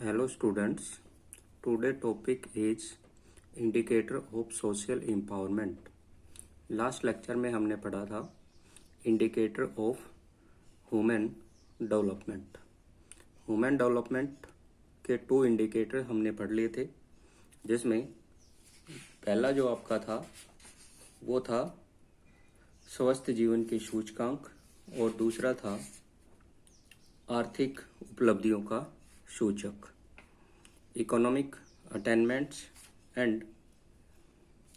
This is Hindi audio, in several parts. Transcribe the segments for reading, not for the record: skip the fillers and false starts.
Hello students, today topic is indicator of social empowerment. Last lecture में हमने पढ़ा था indicator of human development. Human development के 2 इंडिकेटर हमने पढ़ लिए थे, जिसमें पहला जो आपका था वो था स्वस्थ जीवन की सूचकांक और दूसरा था आर्थिक उपलब्धियों का सूचक, economic attainments and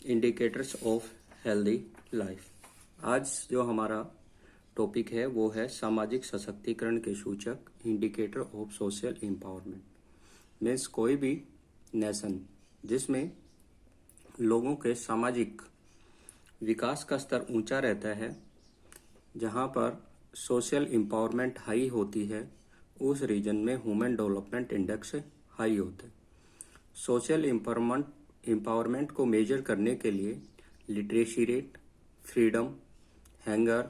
indicators of healthy life. आज जो हमारा टॉपिक है वो है सामाजिक सशक्तिकरण के सूचक, indicator of social empowerment. Means कोई भी नेशन जिसमें लोगों के सामाजिक विकास का स्तर ऊंचा रहता है, जहां पर सोशल एम्पावरमेंट हाई होती है, उस रीजन में ह्यूमन डेवलपमेंट इंडेक्स हाई होता है। सोशल एम्पावरमेंट को मेजर करने के लिए literacy rate, freedom, hanger,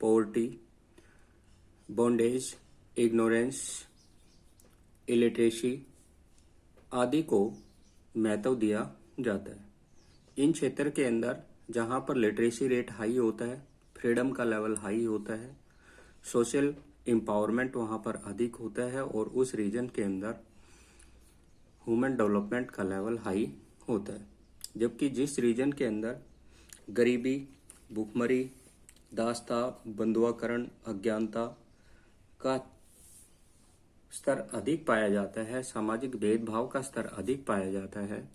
poverty, bondage, ignorance, illiteracy आदि को महत्व दिया जाता है। इन क्षेत्र के अंदर जहां पर लिटरेसी रेट हाई होता है, फ्रीडम का लेवल हाई होता है, सोशल एम्पावरमेंट वहां पर अधिक होता है और उस रीजन के अंदर ह्यूमन डेवलपमेंट का लेवल हाई होता है। जबकि जिस रीजन के अंदर गरीबी, भूखमरी, दासता, बंधुआकरण, अज्ञानता का स्तर अधिक पाया जाता है, सामाजिक भेदभाव का स्तर अधिक पाया जाता है,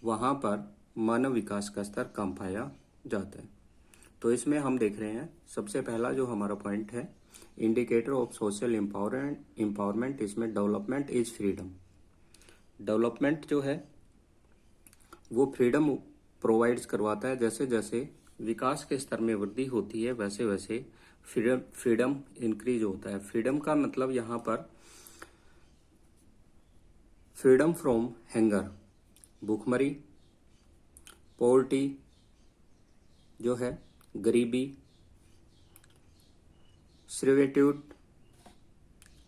वहां पर मानव विकास का स्तर कम पाया जाता है। तो इसमें हम देख रहे हैं सबसे पहला जो हमारा पॉइंट है इंडिकेटर ऑफ सोशल एम्पावरमेंट, इसमें डेवलपमेंट इज फ्रीडम। डेवलपमेंट जो है वो फ्रीडम प्रोवाइड्स करवाता है। जैसे जैसे विकास के स्तर में वृद्धि होती है वैसे वैसे फ्रीडम इंक्रीज होता है। फ्रीडम का मतलब यहाँ पर फ्रीडम फ्रॉम हैंगर, भूखमरी, पॉवर्टी जो है गरीबी, servitude,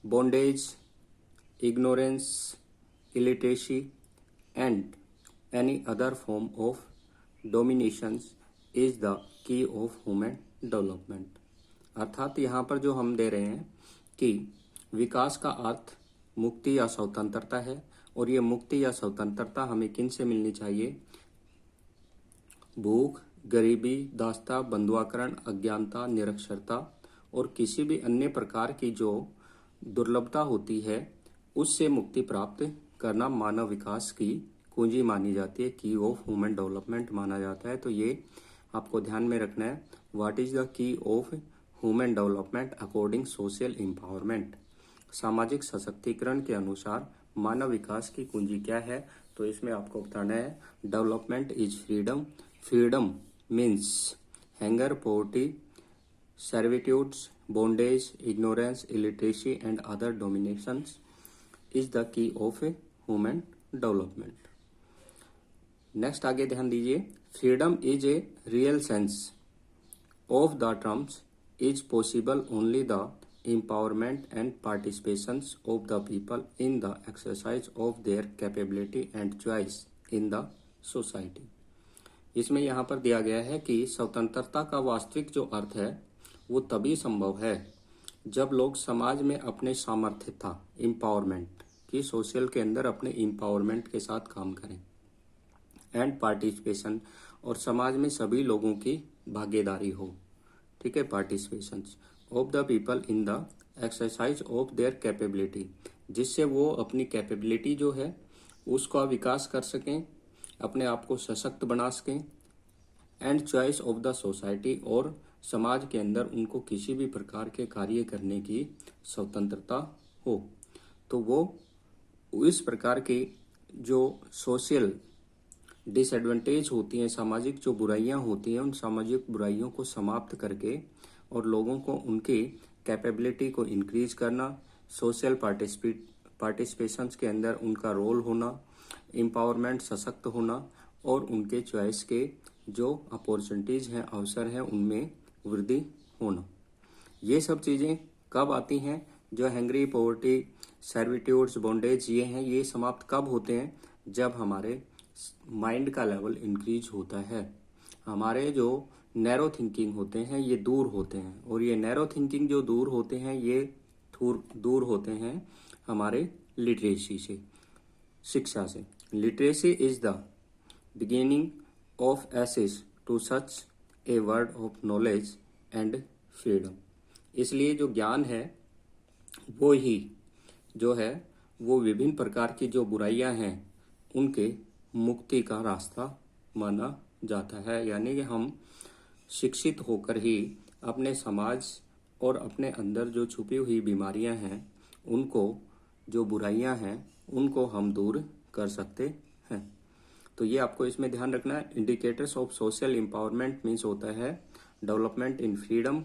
bondage, ignorance, illiteracy and any other form of domination is the key of human development। अर्थात यहाँ पर जो हम दे रहे हैं कि विकास का अर्थ मुक्ति या स्वतंत्रता है, और ये मुक्ति या स्वतंत्रता हमें किन से मिलनी चाहिए? भूख, गरीबी, दासता, बंधुआकरण, अज्ञानता, निरक्षरता और किसी भी अन्य प्रकार की जो दुर्लभता होती है उससे मुक्ति प्राप्त करना मानव विकास की कुंजी मानी जाती है, की ऑफ ह्यूमन डेवलपमेंट माना जाता है। तो ये आपको ध्यान में रखना है। What is the key of human development according social empowerment? सामाजिक सशक्तिकरण के अनुसार मानव विकास की कुंजी क्या है? तो इसमें आपको बताना है development is freedom. Freedom means hunger, poverty, servitudes, bondage, ignorance, illiteracy and other dominations is the key of human development. Next आगे ध्यान दीजिए, freedom is a real sense of the terms is possible only the empowerment and participations of the people in the exercise of their capability and choice in the society। इसमें यहाँ पर दिया गया है कि स्वतंत्रता का वास्तविक जो अर्थ है वो तभी संभव है जब लोग समाज में अपने सामर्थ्यता, एम्पावरमेंट की सोशल के अंदर अपने एम्पावरमेंट के साथ काम करें, एंड पार्टिसिपेशन और समाज में सभी लोगों की भागीदारी हो। ठीक है, participation of the people in the exercise of their capability, जिससे वो अपनी कैपेबिलिटी जो है उसका विकास कर सकें, अपने आप को सशक्त बना सकें, and choice of the society और समाज के अंदर उनको किसी भी प्रकार के कार्य करने की स्वतंत्रता हो। तो वो इस प्रकार की जो सोशल डिसएडवांटेज होती हैं, सामाजिक जो बुराइयां होती हैं, उन सामाजिक बुराइयों को समाप्त करके और लोगों को उनकी कैपेबिलिटी को इंक्रीज करना, सोशल पार्टिसिपेशंस के अंदर उनका रोल होना, एम्पावरमेंट सशक्त होना और उनके चॉइस के जो अपॉर्चुनिटीज हैं, अवसर हैं, उनमें वृद्धि होना। ये सब चीज़ें कब आती हैं? जो हैंगरी, पॉवर्टी, सर्विट्यूड्स, बॉन्डेज ये हैं, ये समाप्त कब होते हैं? जब हमारे माइंड का लेवल इंक्रीज होता है, हमारे जो नैरो थिंकिंग होते हैं ये दूर होते हैं, और ये नैरो थिंकिंग जो दूर होते हैं ये दूर होते हैं हमारे लिटरेसी से, शिक्षा से। Literacy is the beginning of access to such a word of knowledge and freedom. इसलिए जो ज्ञान है वो ही जो है वो विभिन्न प्रकार की जो बुराइयां हैं उनके मुक्ति का रास्ता माना जाता है। यानी कि हम शिक्षित होकर ही अपने समाज और अपने अंदर जो छुपी हुई बीमारियां हैं उनको, जो बुराइयां हैं उनको हम दूर कर सकते हैं। तो ये आपको इसमें ध्यान रखना है। Indicators of social empowerment means होता है डेवलपमेंट इन फ्रीडम,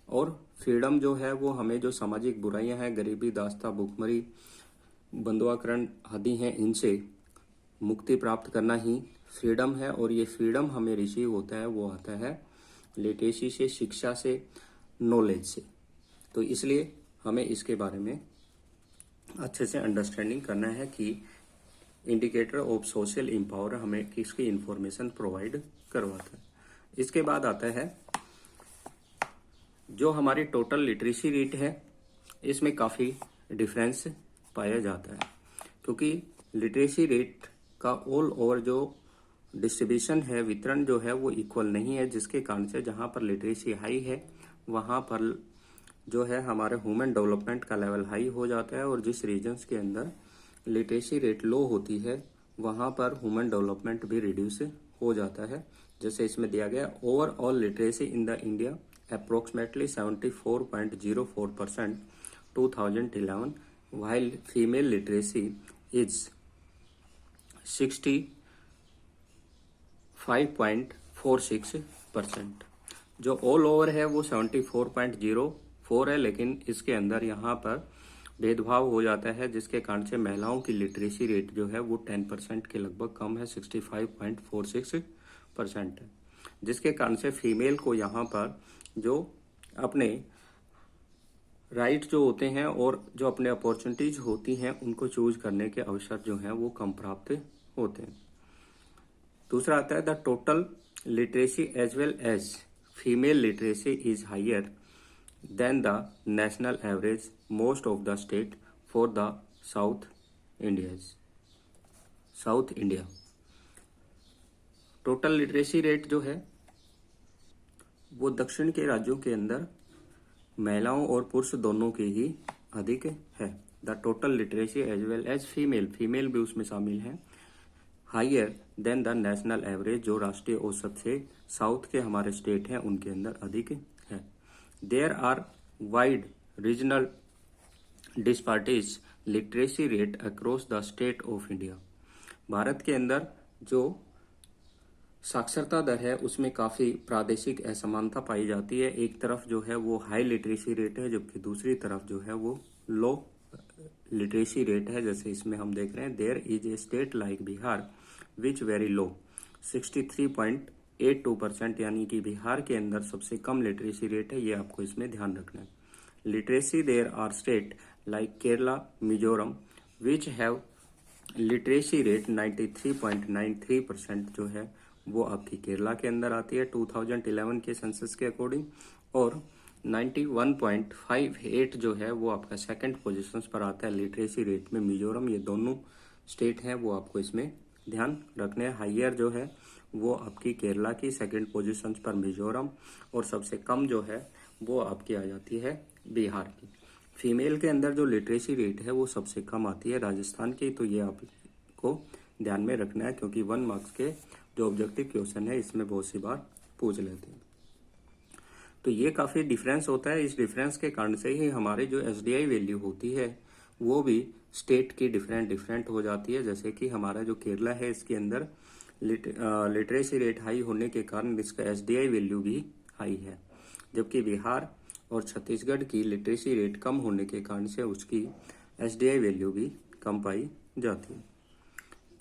और फ्रीडम जो है वो हमें जो सामाजिक बुराइयां हैं, गरीबी, दास्ता, भुखमरी, बंधुआकरण आदि हैं, इनसे मुक्ति प्राप्त करना ही फ्रीडम है। और ये फ्रीडम हमें रिसीव होता है, वो आता है लिटरेसी से, शिक्षा से, नॉलेज से। तो इसलिए हमें इसके बारे में अच्छे से अंडरस्टैंडिंग करना है कि इंडिकेटर ऑफ सोशल एम्पावर हमें किसकी इंफॉर्मेशन प्रोवाइड करवाता है। इसके बाद आता है जो हमारी टोटल लिटरेसी रेट है, इसमें काफ़ी डिफरेंस पाया जाता है, क्योंकि लिटरेसी रेट का ऑल ओवर जो डिस्ट्रीब्यूशन है, वितरण जो है वो इक्वल नहीं है, जिसके कारण से जहाँ पर लिटरेसी हाई है वहाँ पर जो है हमारे ह्यूमन डेवलपमेंट का लेवल हाई हो जाता है, और जिस रीजन्स के अंदर लिटरेसी रेट लो होती है वहाँ पर ह्यूमन डेवलपमेंट भी रिड्यूस हो जाता है। जैसे इसमें दिया गया, overall literacy in the India approximately 74.04% 2011, while female literacy is 65.46%। जो ऑल ओवर है वो 74.04 है, लेकिन इसके अंदर यहाँ पर भेदभाव हो जाता है, जिसके कारण से महिलाओं की लिटरेसी रेट जो है वो 10% के लगभग कम है, 65.46% है, जिसके कारण से फीमेल को यहाँ पर जो अपने राइट जो होते हैं और जो अपने अपॉर्चुनिटीज होती हैं उनको चूज करने के अवसर जो हैं वो कम प्राप्त होते हैं। दूसरा आता है the total literacy as well as female literacy is higher than the national average most of the state for the south India. Total literacy rate जो है वो दक्षिण के राज्यों के अंदर महिलाओं और पुरुष दोनों के ही अधिक है। The total literacy as well as female भी उसमें शामिल है, higher than the national average, जो राष्ट्रीय औसत से साउथ के हमारे स्टेट हैं उनके अंदर अधिक है। There are wide regional disparities literacy rate across the state of India. Bharat के अंदर जो साक्षरता दर है उसमें काफ़ी प्रादेशिक असमानता पाई जाती है। एक तरफ जो है वो हाई लिटरेसी रेट है, जबकि दूसरी तरफ जो है वो लो लिटरेसी रेट है। जैसे इसमें हम देख रहे हैं, there is a state like Bihar which very low 63.82%, यानी कि बिहार के अंदर सबसे कम लिटरेसी रेट है, ये आपको इसमें ध्यान रखना है। Literacy there are state like Kerala, Mizoram which have literacy rate 93.93% जो है वो आपकी केरला के अंदर आती है 2011 के सेंसस के अकॉर्डिंग, और 91.58 जो है वो आपका सेकंड पोजीशंस पर आता है लिटरेसी रेट में मिजोरम। ये दोनों स्टेट हैं वो आपको इसमें ध्यान रखने हैं। हायर जो है वो आपकी केरला की, सेकंड पोजीशंस पर मिजोरम, और सबसे कम जो है वो आपकी आ जाती है बिहार की। फीमेल के अंदर जो लिटरेसी रेट है वो सबसे कम आती है राजस्थान की। तो ये आपको ध्यान में रखना है, क्योंकि 1 मार्क्स के जो ऑब्जेक्टिव क्वेश्चन है इसमें बहुत सी बार पूछ लेते हैं। तो ये काफ़ी डिफरेंस होता है। इस डिफरेंस के कारण से ही हमारी जो एसडीआई वैल्यू होती है वो भी स्टेट की डिफरेंट हो जाती है। जैसे कि हमारा जो केरला है इसके अंदर लिटरेसी रेट हाई होने के कारण इसका एसडीआई वैल्यू भी हाई है, जबकि बिहार और छत्तीसगढ़ की लिटरेसी रेट कम होने के कारण से उसकी एसडीआई वैल्यू भी कम पाई जाती है।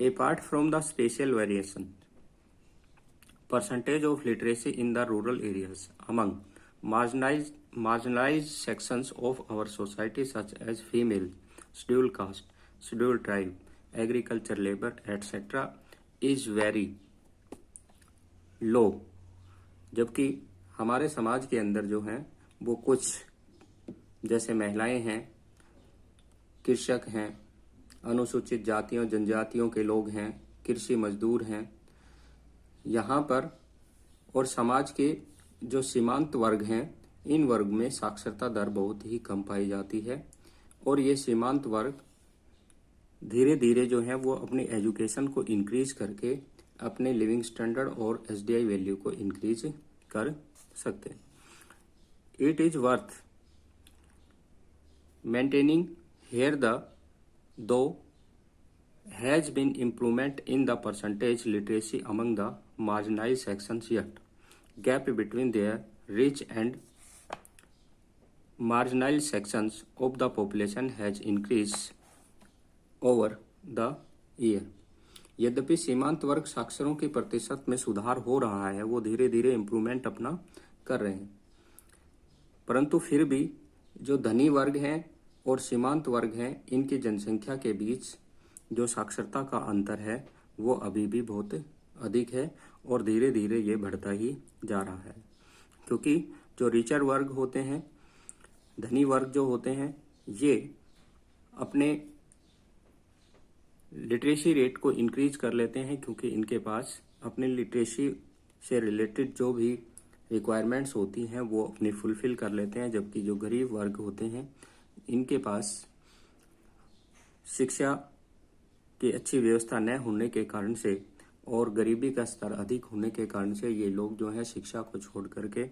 Apart from the special variation percentage of literacy in the rural areas among marginalized sections of our society such as female schedule caste, schedule tribe, agriculture labour etcetera is very low. जबकि हमारे समाज के अंदर जो है वो कुछ जैसे महिलाएं हैं, कृषक हैं, अनुसूचित जातियों जनजातियों के लोग हैं, कृषि मजदूर हैं, यहाँ पर और समाज के जो सीमांत वर्ग हैं, इन वर्ग में साक्षरता दर बहुत ही कम पाई जाती है। और ये सीमांत वर्ग धीरे धीरे जो है वो अपनी एजुकेशन को इंक्रीज करके अपने लिविंग स्टैंडर्ड और एसडीआई वैल्यू को इंक्रीज कर सकते हैं। It is worth maintaining here the though has been improvement in the percentage literacy among the marginalized sections, yet gap between their rich and marginalized sections of the population has increased over the year। यद्यपि सीमांत वर्ग साक्षरों के प्रतिशत में सुधार हो रहा है, वो धीरे धीरे इम्प्रूवमेंट अपना कर रहे हैं, परंतु फिर भी जो धनी वर्ग हैं और सीमांत वर्ग हैं, इनकी जनसंख्या के बीच जो साक्षरता का अंतर है वो अभी भी बहुत अधिक है और धीरे धीरे ये बढ़ता ही जा रहा है। क्योंकि जो रिचर वर्ग होते हैं, धनी वर्ग जो होते हैं, ये अपने लिटरेसी रेट को इंक्रीज कर लेते हैं, क्योंकि इनके पास अपने लिटरेसी से रिलेटेड जो भी रिक्वायरमेंट्स होती हैं वो अपनी फुलफिल कर लेते हैं। जबकि जो गरीब वर्ग होते हैं, इनके पास शिक्षा की अच्छी व्यवस्था न होने के कारण से और गरीबी का स्तर अधिक होने के कारण से ये लोग जो है शिक्षा को छोड़ करके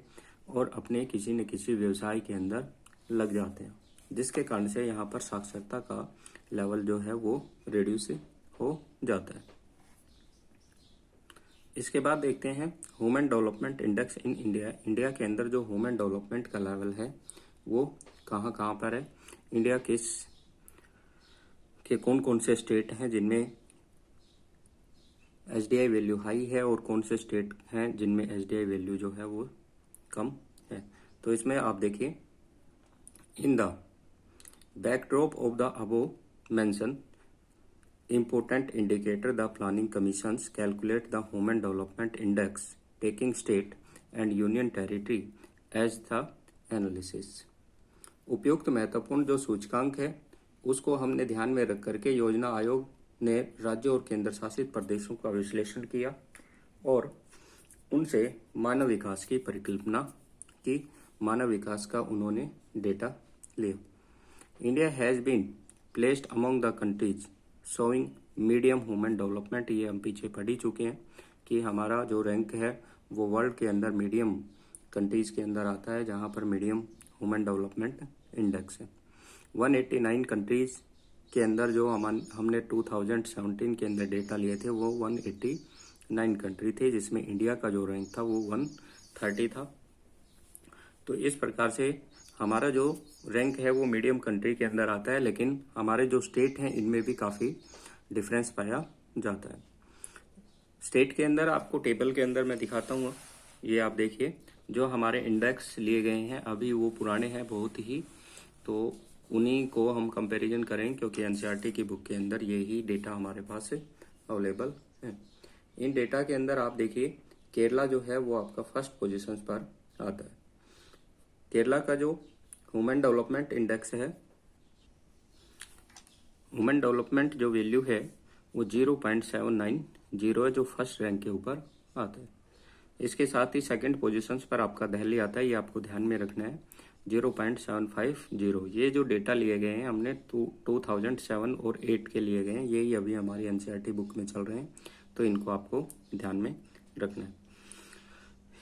और अपने किसी न किसी व्यवसाय के अंदर लग जाते हैं, जिसके कारण से यहाँ पर साक्षरता का लेवल जो है वो रिड्यूस हो जाता है। इसके बाद देखते हैं human development index in India. India के अंदर जो ह्यूमन डेवलपमेंट का लेवल है वो कहाँ कहाँ पर है, इंडिया के कौन कौन से स्टेट हैं जिनमें एसडीआई वैल्यू हाई है और कौन से स्टेट हैं जिनमें एसडीआई वैल्यू जो है वो कम है। तो इसमें आप देखिए, in the backdrop of the above mention important indicator, the planning commissions calculate the human development index taking state and union territory as the analysis। उपयुक्त महत्वपूर्ण जो सूचकांक है उसको हमने ध्यान में रख करके योजना आयोग ने राज्यों और केंद्र शासित प्रदेशों का विश्लेषण किया और उनसे मानव विकास की परिकल्पना की, मानव विकास का उन्होंने डेटा लिया। India has been placed among the countries showing medium human development. ये हम पीछे पढ़ ही चुके हैं कि हमारा जो रैंक है वो वर्ल्ड के अंदर मीडियम कंट्रीज के अंदर आता है, जहां पर मीडियम ह्यूमन डेवलपमेंट इंडेक्स है। 189 कंट्रीज के अंदर जो हमने 2017 के अंदर डेटा लिए थे वो 189 कंट्री थे, जिसमें इंडिया का जो रैंक था वो 130 था। तो इस प्रकार से हमारा जो रैंक है वो मीडियम कंट्री के अंदर आता है, लेकिन हमारे जो स्टेट हैं इनमें भी काफ़ी डिफरेंस पाया जाता है। स्टेट के अंदर आपको टेबल के अंदर मैं दिखाता हूँ, ये आप देखिए जो हमारे इंडेक्स लिए गए हैं अभी वो पुराने हैं बहुत ही, तो उन्हीं को हम कंपैरिजन करें क्योंकि एनसीईआरटी की बुक के अंदर ये ही डेटा हमारे पास अवेलेबल है। इन डेटा के अंदर आप देखिए केरला जो है वो आपका फर्स्ट पोजीशन पर आता है। केरला का जो ह्यूमन डेवलपमेंट इंडेक्स है, ह्यूमन डेवलपमेंट जो वैल्यू है वो 0.790 है, जो फर्स्ट रैंक के ऊपर आता है। इसके साथ ही सेकंड पोजीशंस पर आपका दिल्ली आता है, ये आपको ध्यान में रखना है 0.750। ये जो डेटा लिए गए हैं हमने 2007 और 8 के लिए गए हैं, यही अभी हमारी एनसीईआरटी बुक में चल रहे हैं, तो इनको आपको ध्यान में रखना है।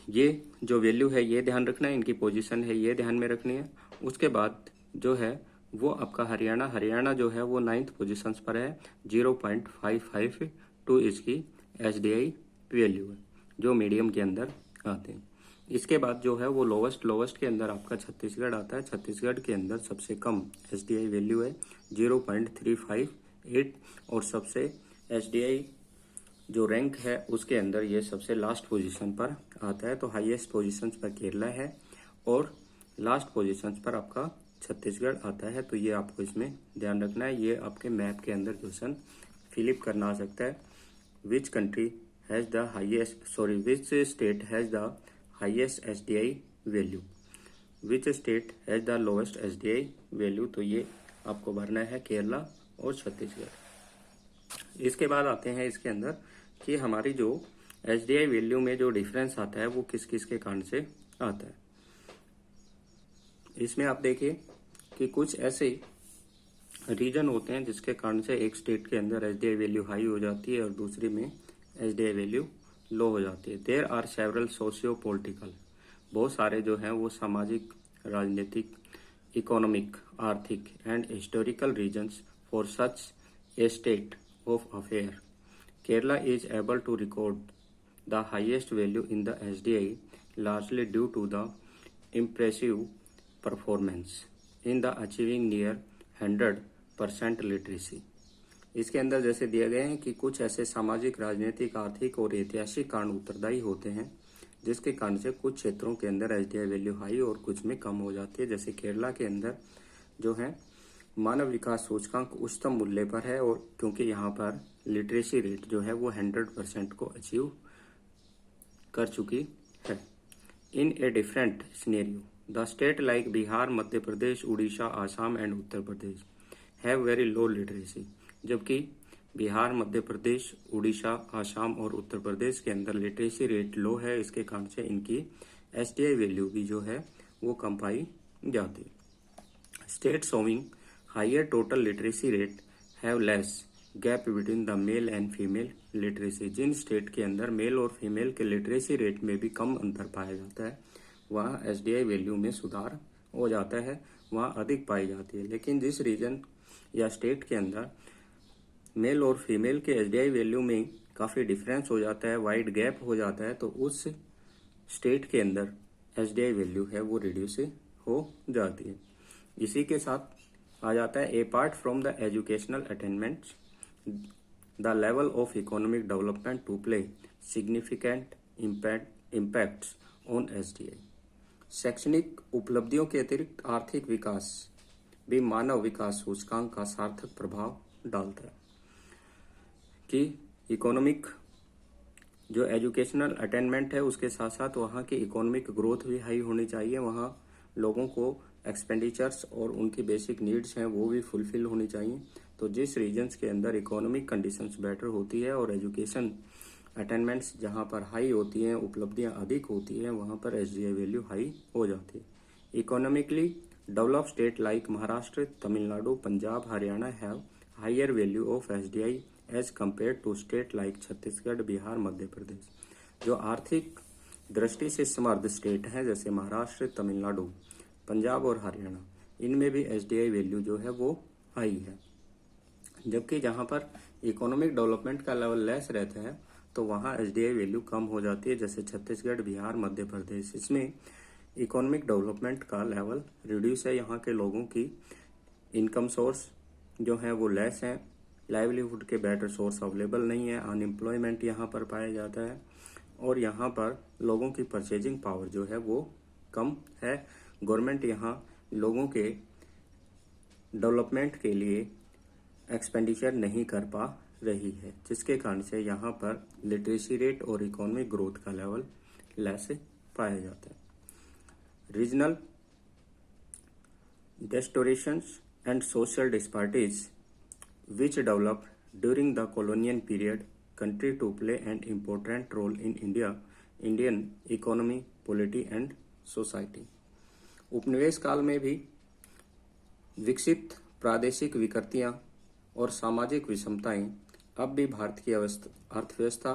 ये जो वैल्यू है ये ध्यान रखना है, इनकी पोजीशन है ये ध्यान में रखनी है। उसके बाद जो है वो आपका हरियाणा जो है वो 9th पोजीशंस पर है, 0.552 इसकी एसडीआई वैल्यू है, जो मीडियम के अंदर आते हैं। इसके बाद जो है वो लोवेस्ट के अंदर आपका छत्तीसगढ़ आता है। छत्तीसगढ़ के अंदर सबसे कम एसडीआई वैल्यू है 0.358 और सबसे एसडीआई जो रैंक है उसके अंदर ये सबसे लास्ट पोजीशन पर आता है। तो हाईएस्ट पोजीशन पर केरला है और लास्ट पोजीशन पर आपका छत्तीसगढ़ आता है। तो ये आपको इसमें ध्यान रखना है। ये आपके मैप के अंदर क्वेश्चन फिलिप करना आ सकता है। Which country has the which state has the highest SDI value, which state has the lowest SDI value. तो ये आपको भरना है केरला और छत्तीसगढ़। इसके बाद आते हैं इसके अंदर कि हमारी जो एसडीआई वैल्यू में जो डिफरेंस आता है वो किस किस के कारण से आता है। इसमें आप देखिए कि कुछ ऐसे रीजन होते हैं जिसके कारण से एक स्टेट के अंदर एसडीआई वैल्यू हाई हो जाती है और दूसरी में एसडीआई वैल्यू लो हो जाती है। There are several socio political, बहुत सारे जो हैं वो सामाजिक, राजनीतिक, इकोनॉमिक, आर्थिक and historical reasons for such a state of affair. Kerala is able to record the highest value in the SDI largely due to the impressive performance in the achieving near 100% literacy। इसके अंदर जैसे दिए गए हैं कि कुछ ऐसे सामाजिक, राजनीतिक, आर्थिक और ऐतिहासिक कारण उत्तरदायी होते हैं जिसके कारण से कुछ क्षेत्रों के अंदर एसडीआई वैल्यू हाई और कुछ में कम हो जाती है। जैसे केरला के अंदर जो है मानव विकास सूचकांक उच्चतम मूल्य पर है और क्योंकि यहाँ पर लिटरेसी रेट जो है वो 100% को अचीव कर चुकी है। In a different scenario, the state like Bihar, Madhya Pradesh, Odisha, Assam and Uttar Pradesh have very low literacy। जबकि बिहार, मध्य प्रदेश, उड़ीसा, आसाम और उत्तर प्रदेश के अंदर लिटरेसी रेट लो है। इसके कारण से इनकी एसडीआई वैल्यू भी जो है वो कम पाई जाती है। State showing higher total literacy rate have less gap between the male and female literacy. जिन स्टेट के अंदर मेल और फीमेल के लिटरेसी रेट में भी कम अंतर पाया जाता है वहाँ एसडीआई वैल्यू में सुधार हो जाता है, वहाँ अधिक पाई जाती है। लेकिन जिस रीजन या स्टेट के अंदर मेल और फीमेल के एसडीआई वैल्यू में काफ़ी डिफरेंस हो जाता है, वाइड गैप हो जाता है, तो उस स्टेट के अंदर एसडीआई वैल्यू है वो रिड्यूस हो जाती है। इसी के साथ आ जाता है apart from the educational attainments the level of economic development to play significant impacts on SDI। शैक्षणिक उपलब्धियों के अतिरिक्त आर्थिक विकास भी मानव विकास सूचकांक का सार्थक प्रभाव डालता है। कि इकोनॉमिक जो एजुकेशनल अटेनमेंट है उसके साथ साथ वहाँ की इकोनॉमिक ग्रोथ भी हाई होनी चाहिए, वहाँ लोगों को एक्सपेंडिचर्स और उनकी बेसिक नीड्स हैं वो भी फुलफिल होनी चाहिए। तो जिस रीजन्स के अंदर इकोनॉमिक कंडीशंस बेटर होती है और एजुकेशन अटेनमेंट्स जहाँ पर हाई होती हैं, उपलब्धियाँ अधिक होती हैं, वहाँ पर एसडीआई वैल्यू हाई हो जाती है। Economically developed state like Maharashtra, Tamil Nadu, Punjab, Haryana have higher value of SDI as compare to state like Chhattisgarh, Bihar, Madhya Pradesh. जो आर्थिक दृष्टि से समृद्ध स्टेट हैं जैसे महाराष्ट्र, तमिलनाडु, पंजाब और हरियाणा, इनमें भी एसडीआई वैल्यू जो है वो हाई है। जबकि जहाँ पर इकोनॉमिक डेवलपमेंट का लेवल लेस रहता है तो वहाँ एसडीआई वैल्यू कम हो जाती है, जैसे छत्तीसगढ़, बिहार, मध्य प्रदेश। इसमें इकोनॉमिक डेवलपमेंट का लेवल रिड्यूस है, यहाँ के लोगों की इनकम सोर्स जो है वो लेस है, लाइवलीहुड के बेटर सोर्स अवेलेबल नहीं है, अनएम्प्लॉयमेंट यहाँ पर पाया जाता है और यहाँ पर लोगों की परचेजिंग पावर जो है वो कम है। गवर्नमेंट यहाँ लोगों के डेवलपमेंट के लिए एक्सपेंडिचर नहीं कर पा रही है, जिसके कारण से यहाँ पर लिटरेसी रेट और इकोनॉमिक ग्रोथ का लेवल लेस पाया जाता है। Regional distortions and social disparities which developed during the colonial period country to play an important role in Indian economy, polity and society। उपनिवेश काल में भी विकसित प्रादेशिक विकृतियां और सामाजिक विषमताएं अब भी भारत की अर्थव्यवस्था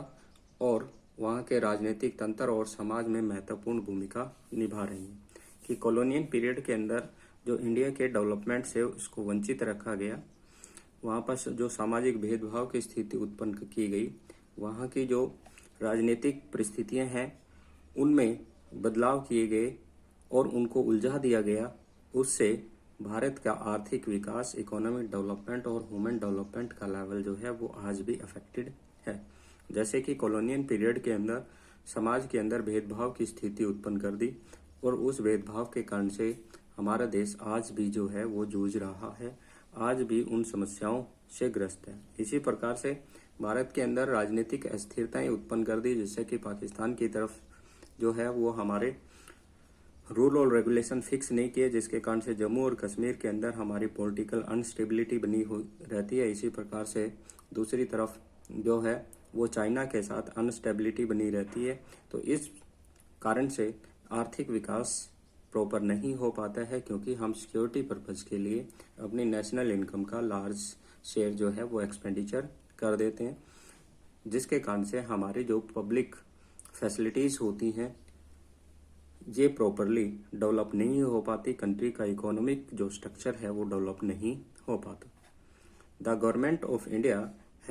और वहाँ के राजनीतिक तंत्र और समाज में महत्वपूर्ण भूमिका निभा रही हैं। कि कॉलोनियल पीरियड के अंदर जो इंडिया के डेवलपमेंट से उसको वंचित रखा गया, वहाँ पर जो सामाजिक भेदभाव की स्थिति उत्पन्न की गई, वहाँ की जो राजनीतिक परिस्थितियाँ हैं उनमें बदलाव किए गए और उनको उलझा दिया गया। उससे भारत का आर्थिक विकास, इकोनॉमिक डेवलपमेंट और ह्यूमन डेवलपमेंट का लेवल जो है वो आज भी अफेक्टेड है। जैसे कि कॉलोनियल पीरियड के अंदर समाज के अंदर भेदभाव की स्थिति उत्पन्न कर दी और उस भेदभाव के कारण से हमारा देश आज भी जो है वो जूझ रहा है, आज भी उन समस्याओं से ग्रस्त है। इसी प्रकार से भारत के अंदर राजनीतिक अस्थिरताएं उत्पन्न कर दी, जिससे कि पाकिस्तान की तरफ जो है वो हमारे रूल और रेगुलेशन फिक्स नहीं किए, जिसके कारण से जम्मू और कश्मीर के अंदर हमारी पॉलिटिकल अनस्टेबिलिटी बनी हुई रहती है। इसी प्रकार से दूसरी तरफ जो है वो चाइना के साथ अनस्टेबिलिटी बनी रहती है। तो इस कारण से आर्थिक विकास प्रॉपर नहीं हो पाता है, क्योंकि हम सिक्योरिटी पर्पज के लिए अपनी नेशनल इनकम का लार्ज शेयर जो है वो एक्सपेंडिचर कर देते हैं, जिसके कारण से हमारी जो पब्लिक फैसिलिटीज़ होती हैं ये प्रॉपरली डेवलप नहीं हो पाती। कंट्री का इकोनॉमिक जो स्ट्रक्चर है वो डेवलप नहीं हो पाता। The government of India